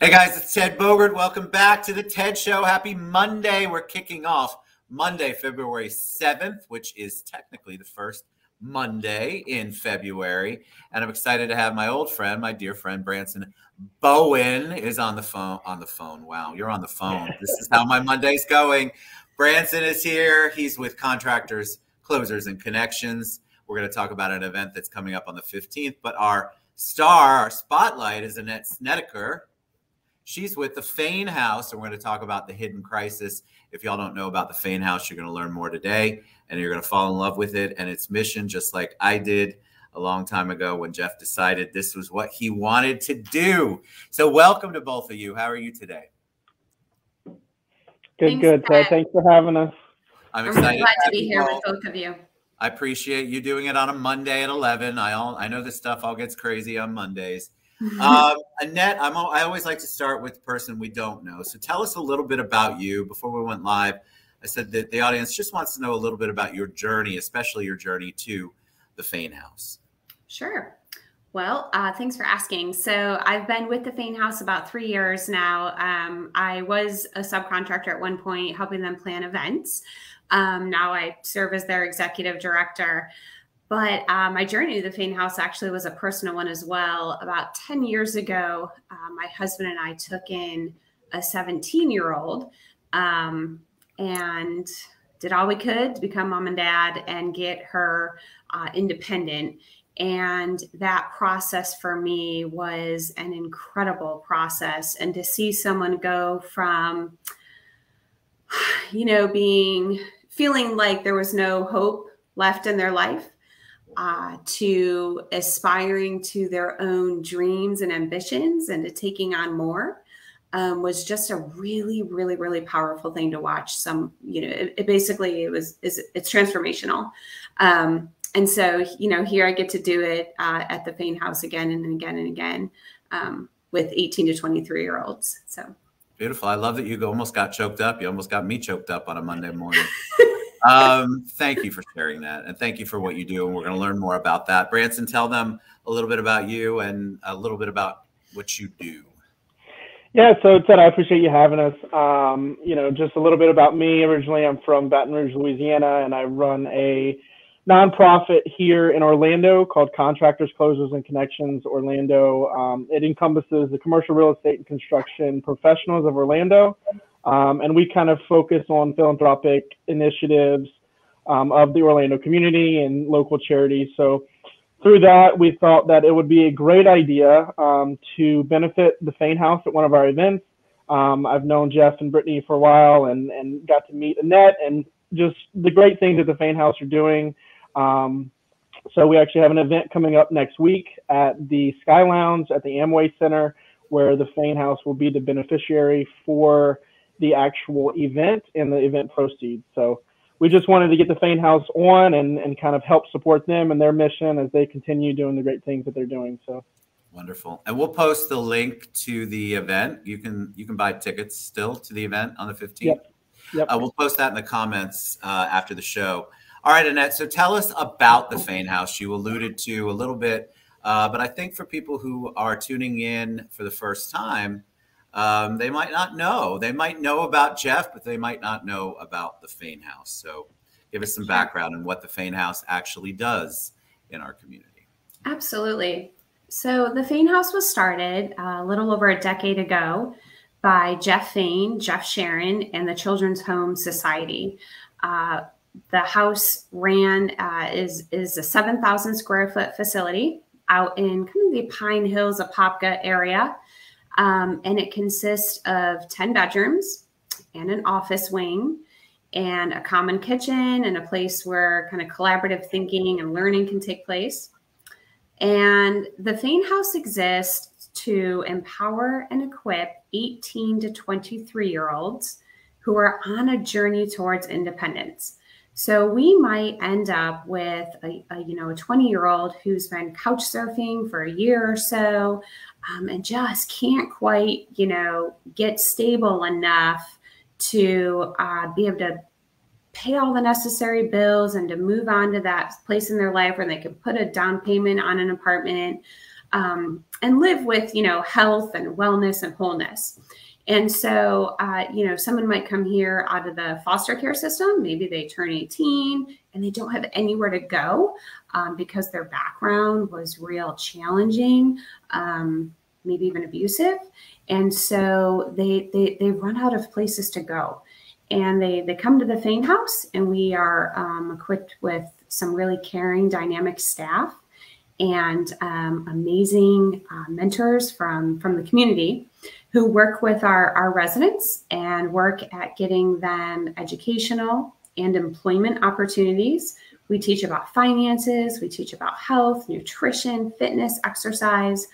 Hey guys, it's Ted Bogert. Welcome back to the Ted Show. Happy Monday. We're kicking off Monday, February 7th, which is technically the first Monday in February. And I'm excited to have my old friend, my dear friend, Branson Bowen is on the phone. Wow, you're on the phone. This is how my Monday's going. Branson is here. He's with Contractors, Closers, and Connections. We're going to talk about an event that's coming up on the 15th, but our spotlight is Annette Snedaker. She's with the Fein House, and we're going to talk about the hidden crisis. If y'all don't know about the Fein House, you're going to learn more today, and you're going to fall in love with it and its mission, just like I did a long time ago when Jeff decided this was what he wanted to do. So welcome to both of you. How are you today? Good. Thanks for having us. I'm excited. Glad to be here with both of you. I appreciate you doing it on a Monday at 11. I know this stuff all gets crazy on Mondays. Annette, I always like to start with the person we don't know. So tell us a little bit about you. Before we went live, I said that the audience just wants to know a little bit about your journey, especially your journey to the Fein House. Sure. Well, thanks for asking. So I've been with the Fein House about 3 years now. I was a subcontractor at one point, helping them plan events. Now I serve as their executive director. But my journey to the Fein House actually was a personal one as well. About 10 years ago, my husband and I took in a 17-year-old and did all we could to become mom and dad and get her independent. And that process for me was an incredible process. And to see someone go from, feeling like there was no hope left in their life, to aspiring to their own dreams and ambitions and to taking on more was just a really, really, really powerful thing to watch. It's transformational. And so, here I get to do it at the Fein House again and again and again with 18 to 23-year-olds. So beautiful. I love that you almost got choked up. You almost got me choked up on a Monday morning. Thank you for sharing that. And thank you for what you do. And we're going to learn more about that. Branson, tell them a little bit about you and a little bit about what you do. Yeah, so Ted, I appreciate you having us. Just a little bit about me. Originally, I'm from Baton Rouge, Louisiana, and I run a nonprofit here in Orlando called Contractors, Closers, and Connections Orlando. It encompasses the commercial real estate and construction professionals of Orlando. And we kind of focus on philanthropic initiatives of the Orlando community and local charities. So through that, we thought that it would be a great idea to benefit the Fein House at one of our events. I've known Jeff and Brittany for a while and got to meet Annette and just the great things that the Fein House are doing. So we actually have an event coming up next week at the Sky Lounge at the Amway Center, where the Fein House will be the beneficiary for the actual event and the event proceeds. So we just wanted to get the Fein House on and kind of help support them and their mission as they continue doing the great things that they're doing. So wonderful. And we'll post the link to the event. You can buy tickets still to the event on the 15th. Yep. We'll post that in the comments after the show. All right, Annette, so tell us about the Fein House. You alluded to a little bit, but I think for people who are tuning in for the first time, they might not know. They might know about Jeff, but they might not know about the Fein House. So give us some background on what the Fein House actually does in our community. Absolutely. So the Fein House was started a little over a decade ago by Jeff Faine, Jeff Sharon, and the Children's Home Society. The house is a 7,000 square foot facility out in kind of the Pine Hills, Apopka area. And it consists of 10 bedrooms and an office wing and a common kitchen and a place where kind of collaborative thinking and learning can take place. And the Fein House exists to empower and equip 18 to 23-year-olds who are on a journey towards independence. So we might end up with a 20-year-old who's been couch surfing for a year or so, and just can't quite, get stable enough to be able to pay all the necessary bills and to move on to that place in their life where they can put a down payment on an apartment. and live with, health and wellness and wholeness. And so, someone might come here out of the foster care system. Maybe they turn 18 and they don't have anywhere to go because their background was real challenging, maybe even abusive. And so they run out of places to go. And they come to the Fein House, and we are equipped with some really caring, dynamic staff and amazing mentors from the community who work with our residents and work at getting them educational and employment opportunities. We teach about finances, we teach about health, nutrition, fitness, exercise.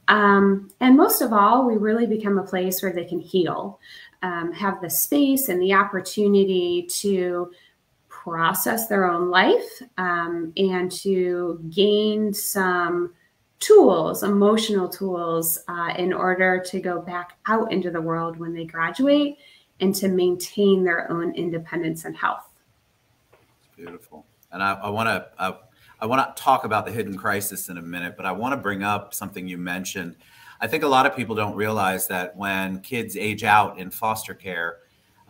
And most of all, we really become a place where they can heal, have the space and the opportunity to process their own life and to gain some tools, emotional tools, in order to go back out into the world when they graduate and to maintain their own independence and health. Beautiful. And I want to talk about the hidden crisis in a minute, but I want to bring up something you mentioned. I think a lot of people don't realize that when kids age out in foster care,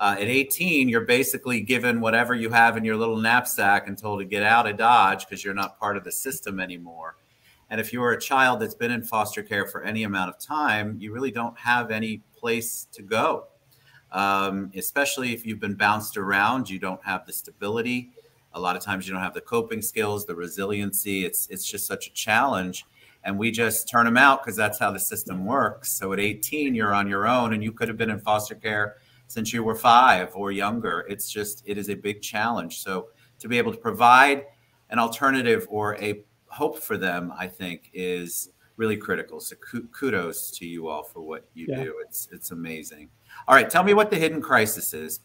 at 18, you're basically given whatever you have in your little knapsack and told to get out of Dodge because you're not part of the system anymore. And if you're a child that's been in foster care for any amount of time, you really don't have any place to go. Especially if you've been bounced around, you don't have the stability. A lot of times you don't have the coping skills, the resiliency. It's just such a challenge. And we just turn them out because that's how the system works. So at 18, you're on your own, and you could have been in foster care since you were 5 or younger. It is a big challenge. So to be able to provide an alternative or a hope for them, I think, is really critical. So kudos to you all for what you do. It's amazing. All right, tell me what the hidden crisis is.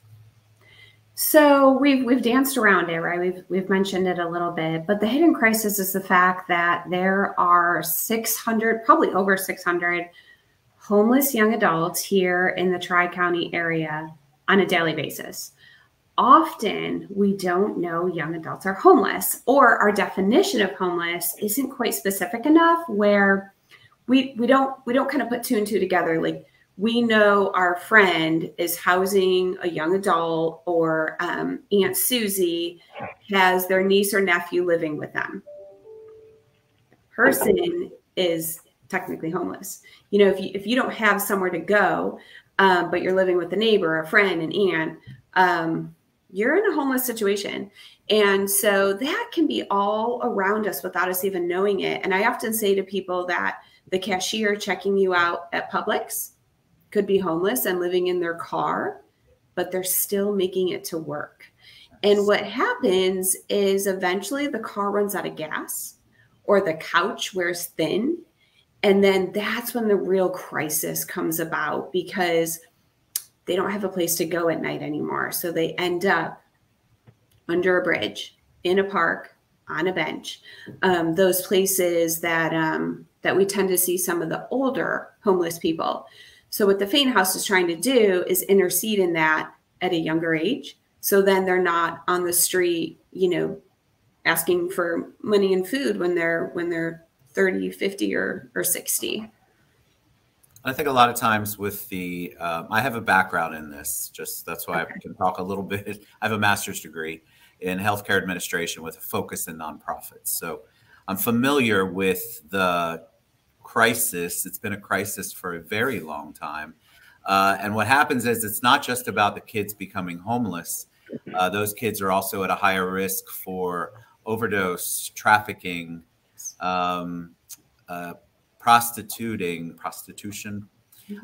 So we've danced around it, right? We've mentioned it a little bit, but the hidden crisis is the fact that there are 600, probably over 600 homeless young adults here in the Tri-County area on a daily basis. Often we don't know young adults are homeless, or our definition of homeless isn't quite specific enough where we don't kind of put 2 and 2 together. Like, we know our friend is housing a young adult, or Aunt Susie has their niece or nephew living with them. Person is technically homeless. If you don't have somewhere to go, but you're living with a neighbor, a friend, an aunt, you're in a homeless situation. And so that can be all around us without us even knowing it. And I often say to people that the cashier checking you out at Publix could be homeless and living in their car, but they're still making it to work. And what happens is eventually the car runs out of gas, or the couch wears thin. And then that's when the real crisis comes about, because they don't have a place to go at night anymore. So they end up under a bridge, in a park, on a bench. Those places that we tend to see some of the older homeless people. So what the Fein House is trying to do is intercede in that at a younger age. So then they're not on the street, asking for money and food when they're 30, 50, or 60. I think a lot of times with I have a background in this, that's why I can talk a little bit. I have a master's degree in healthcare administration with a focus in nonprofits. So I'm familiar with the crisis. It's been a crisis for a very long time. And what happens is it's not just about the kids becoming homeless. Those kids are also at a higher risk for overdose, trafficking, prostitution.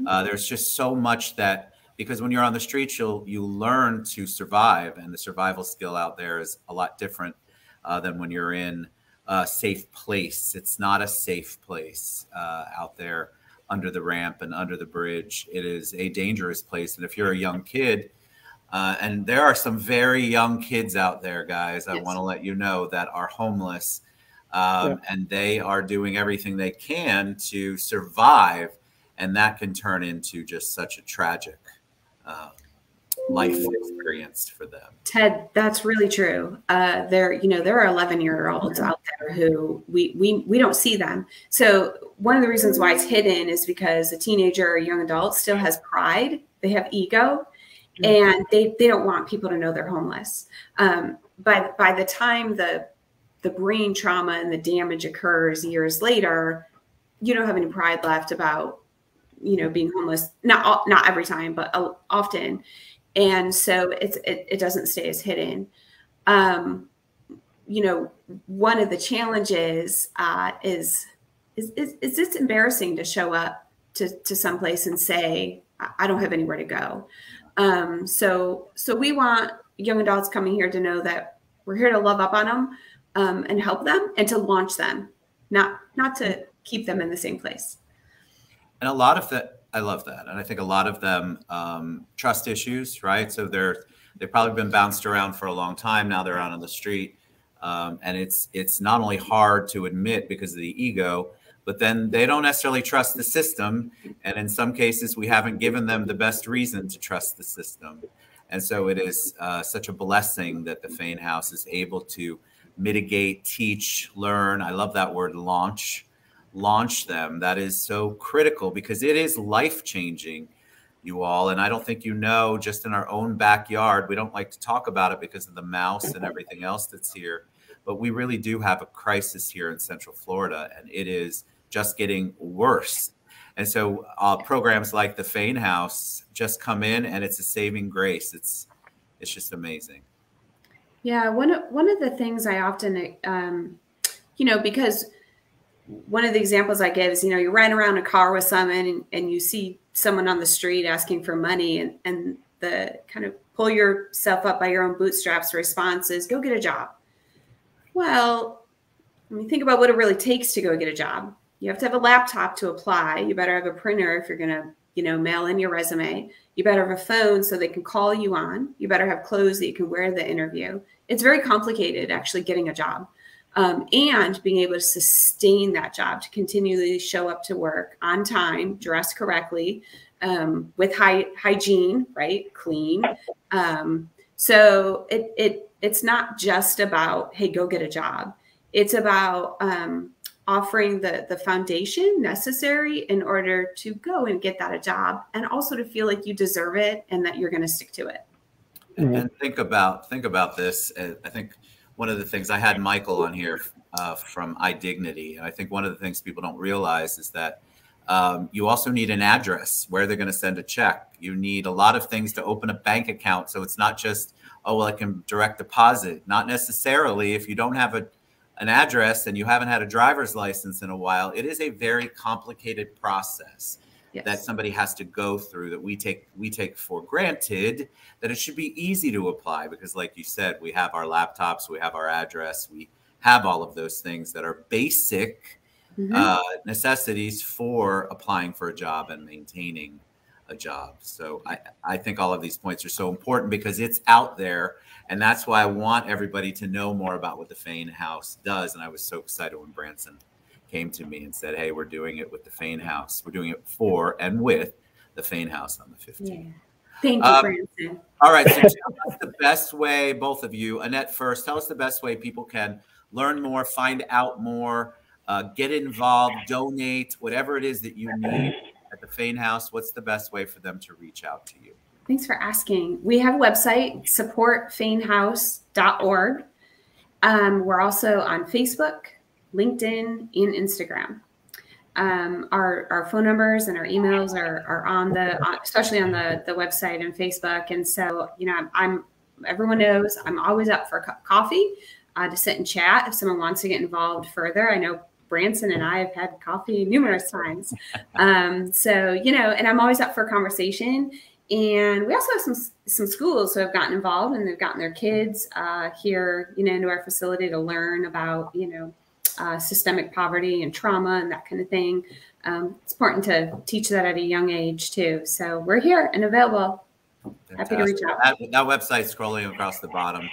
There's just so much that, because when you're on the streets, you learn to survive, and the survival skill out there is a lot different than when you're in a safe place. It's not a safe place out there under the ramp and under the bridge. It is a dangerous place. And if you're a young kid, and there are some very young kids out there, guys, I want to let you know, that are homeless, and they are doing everything they can to survive. And that can turn into just such a tragic life experience for them. Ted, that's really true. There are 11-year-olds out there who we don't see them. So one of the reasons why it's hidden is because a teenager or young adult still has pride. They have ego, and they don't want people to know they're homeless. By the time the brain trauma and the damage occurs years later, you don't have any pride left about, being homeless. Not every time, but often. And so it doesn't stay as hidden. One of the challenges is it's embarrassing to show up to someplace and say, I don't have anywhere to go. So we want young adults coming here to know that we're here to love up on them and help them and to launch them, not to keep them in the same place. And a lot of that, I love that. And I think a lot of them, trust issues, right? So they've probably been bounced around for a long time. Now they're out on the street. And it's not only hard to admit because of the ego, but then they don't necessarily trust the system. And in some cases, we haven't given them the best reason to trust the system. And so it is such a blessing that the Fein House is able to mitigate, teach, learn. I love that word, launch them. That is so critical because it is life-changing, you all. And I don't think just in our own backyard, we don't like to talk about it because of the mouse and everything else that's here. But we really do have a crisis here in Central Florida, and it is just getting worse. And so programs like the Fein House just come in, and it's a saving grace. It's just amazing. Yeah, one of the things I often, because one of the examples I give is, you're riding around a car with someone and you see someone on the street asking for money, and the kind of pull yourself up by your own bootstraps response is, go get a job. Well, think about what it really takes to go get a job. You have to have a laptop to apply. You better have a printer if you're going to, mail in your resume. You better have a phone so they can call you on. You better have clothes that you can wear the interview. It's very complicated actually getting a job. And being able to sustain that job, to continually show up to work on time, dress correctly, with hygiene, right? Clean. So it's not just about, hey, go get a job. It's about offering the foundation necessary in order to go and get that a job, and also to feel like you deserve it and that you're going to stick to it. And think about this. I think one of the things, I had Michael on here from iDignity, and I think one of the things people don't realize is that you also need an address where they're going to send a check. You need a lot of things to open a bank account. So it's not just, oh, well, I can direct deposit. Not necessarily. If you don't have an address and you haven't had a driver's license in a while, it is a very complicated process. Yes. That somebody has to go through, that we take for granted, that it should be easy to apply because, like you said, we have our laptops, we have our address, we have all of those things that are basic necessities for applying for a job and maintaining a job. So I think all of these points are so important because it's out there, and that's why I want everybody to know more about what the Fein House does. And I was so excited when Branson came to me and said, hey, we're doing it with the Fein House. We're doing it for and with the Fein House on the 15th. Yeah. Thank you, Branson. All right. So tell us the best way, both of you. Annette first, tell us the best way people can learn more, find out more, get involved, donate, whatever it is that you need at the Fein House. What's the best way for them to reach out to you? Thanks for asking. We have a website, supportfeinhouse.org. We're also on Facebook, LinkedIn, and Instagram. Our phone numbers and our emails are on especially on the website and Facebook. And so, everyone knows I'm always up for coffee to sit and chat if someone wants to get involved further. I know Branson and I have had coffee numerous times. So, and I'm always up for a conversation. And we also have some schools who have gotten involved, and they've gotten their kids here, into our facility to learn about, systemic poverty and trauma and that kind of thing. It's important to teach that at a young age too. So we're here and available. Fantastic. Happy to reach out. That website's scrolling across the bottom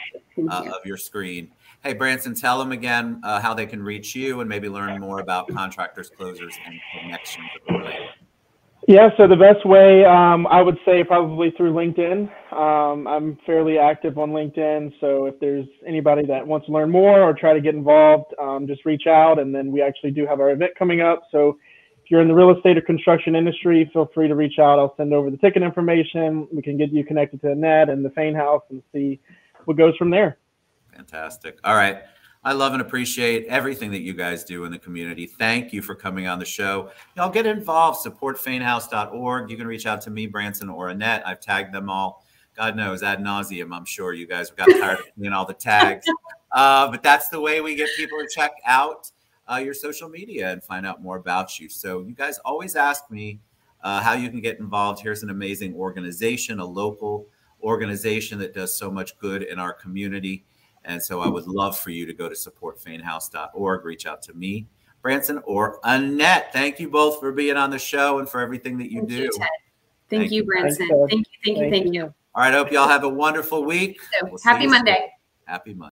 of your screen. Hey, Branson, tell them again how they can reach you and maybe learn more about contractors, closers, and connections. Yeah, so the best way, I would say probably through LinkedIn. I'm fairly active on LinkedIn. So if there's anybody that wants to learn more or try to get involved, just reach out. And then we actually do have our event coming up. So if you're in the real estate or construction industry, feel free to reach out. I'll send over the ticket information. We can get you connected to Annette and the Fein House and see what goes from there. Fantastic. All right. I love and appreciate everything that you guys do in the community. Thank you for coming on the show. Y'all get involved. Support feinhouse.org. You can reach out to me, Branson, or Annette. I've tagged them all. God knows, ad nauseum. I'm sure you guys got tired of seeing all the tags. But that's the way we get people to check out your social media and find out more about you. So you guys always ask me how you can get involved. Here's an amazing organization, a local organization that does so much good in our community. And so I would love for you to go to supportfeinhouse.org, reach out to me, Branson, or Annette. Thank you both for being on the show and for everything that you do. Thank you, Branson. Thank you. All right. I hope y'all have a wonderful week. Happy Monday. Happy Monday.